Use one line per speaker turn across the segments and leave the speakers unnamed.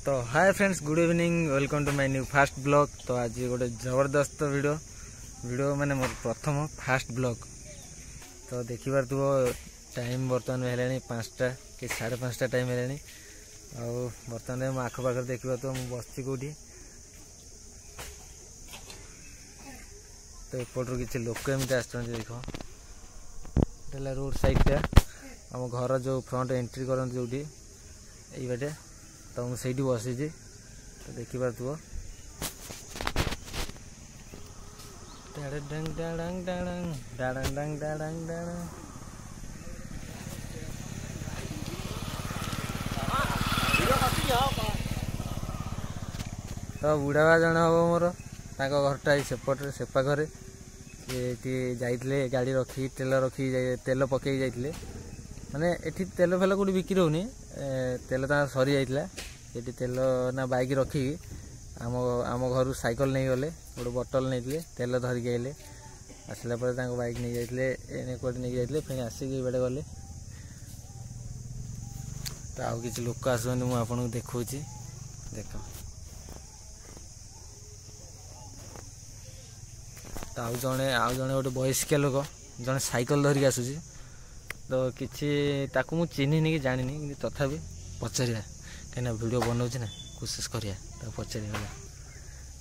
तो hi friends, good evening, welcome to my new fast blog. तो आज गोटे जबरदस्त वीडियो माने मोर प्रथम फास्ट ब्लॉग। तो देखी पार्थो टाइम बर्तमान है 5टा कि 5:30 टाइम है। बर्तमान मो आखपाख देखी पार्थो बस कौटी। तो एपटर किसी लोक एमती आस देख रोड साइडटा आम घर जो फ्रंट एंट्री करते जो यही बाटे। तो मुझे बसी तो देखी पार्थो तो बुढ़ा जन हम मोर घरटा सेपटे सेपा घरे जाइए गाड़ी रखी तेल पकई जाइए माने एठी तेल फेल कौटी बिक्री होनी तेल सरी जाइए ये तेल ना बाइक रखी आम घर साइकिल नहीं गले गोटे बोतल नहीं तेल धरिकी आइले आसला बाइक नहीं जाइए कौटे नहीं जाइए फिर आसिक ये गले। तो आउ कि लोक आस मुझे देखा देख। तो आउ जड़े गोटे वयस्क लोक जड़े साइकिल धरिकी आसूसी। तो किसी ताकू मु चिन्हिनी कि जानी तथापि पचारिया कहीं वीडियो बनाऊँ ना कोशिश करिया पचार।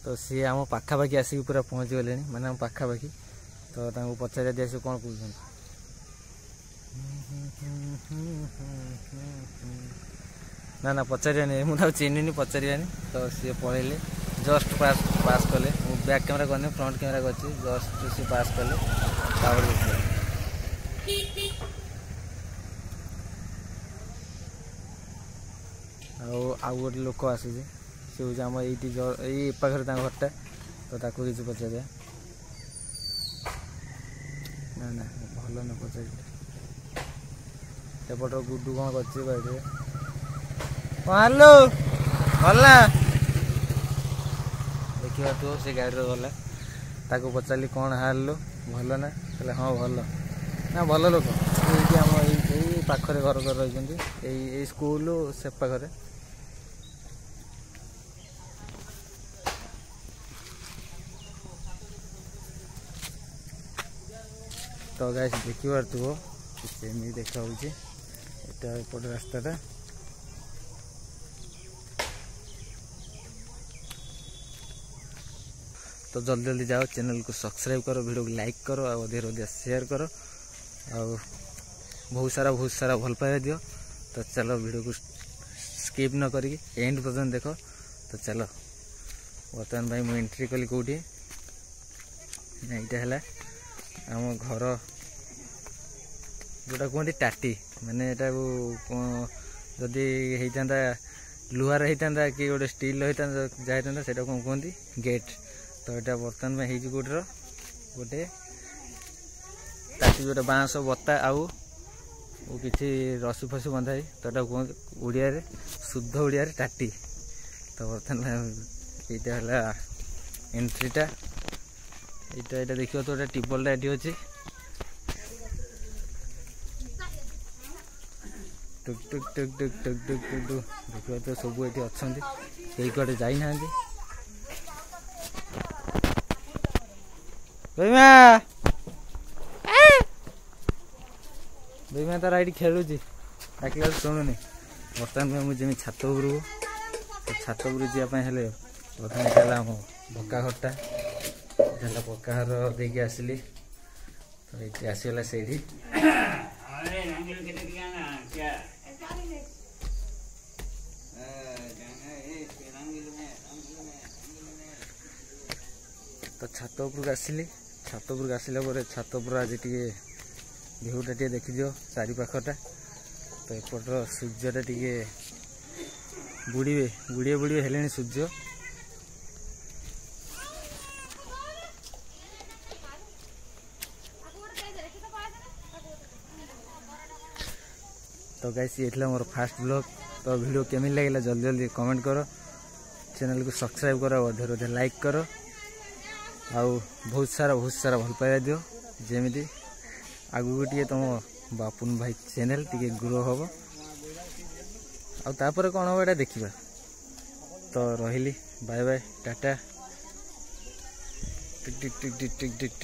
तो सी आम पाखापाखि आसिक पूरा पहुँची गले माने आम पाखापाखि। तो पचारिया दिया सी कौन कह ना पचारिया नहीं मुझे चिन्हिनी पचारियानी। तो सी पलैले जस्ट पास कले बैक कैमेरा करनी फ्रंट कैमेरा कर जस्ट सी पास कले आउ गोटे लोक आसूसी सी हूँ आम ये पाखे घरटा। तो ताकू किसी पचारिया ना ना भल न पचार एपटर गुडू कौन कर हेलो भल देखा तो से गाड़ी गला ताको पचारि कौन हारो भल ना कहले हाँ भल ना भल लोक ये आम ये पाखरे घर कर रही स्कूल से पाखरे। तो गाइस देखी पार्थो सेमी देखा एपट रास्ताटा। तो जल्दी जल्दी जाओ चैनल को सब्सक्राइब करो, वीडियो को लाइक करो और अधिक अधिक शेयर करो और बहुत सारा भल पाया दियो। तो चलो वीडियो को स्किप न करी एंड पर्यंत देखो। तो चलो बर्तमान भाई मुझे एंट्री कली कौटी यहाँ है आम घर जोटा कहते टाटी माने जदि होता लुहार होता कि गोटे स्टील होता जहाँ होता कौन कहते गेट। तो यहाँ बर्तमान में गोटर गोटे टाटी जोटा बाँस बता आउ किसी रसी फसी बंधाई। तो यहाँ कहते ओडिया शुद्ध ओडिया टाटी। तो बर्तमान यहाँ है एंट्रीटा यहाँ देखिए। तो ये टिपलटा ये अच्छी टुक टुक टुक टुक टुक टुक टुक टुक देखिए। तो सब ये अच्छा कई कड़े जाना भैया तार ये खेलुची डाकिला शुणुनि। बर्तमान में मुझे छात उपरू तो छात उपरू जावाई प्रथम है आम पक्का घरटा पक्का घर देके आसली। तो ये आसगला से तो छात उपरक आसली। छात उपरक आसला छात उपर आज टे भिउटा टे देखी दियो चारि पाखटा। तो एपटर सूर्यटा टे बुड़े हेले सूर्य। तो गाइस ये मोर फास्ट ब्लॉग। तो वीडियो केमी लगे जल्दी जल्दी कमेंट करो, चैनल को सब्सक्राइब करो, अधिक अधिक लाइक करो आउ बहुत सारा भल पाया दियो जेमिति आगु टे तुम बापुन भाई चैनल टे ग्रो हम आउ तापर कौन हम ये देखा। तो रही बाय बाय टाटा टिक टिक टिक टिक टिक टिक।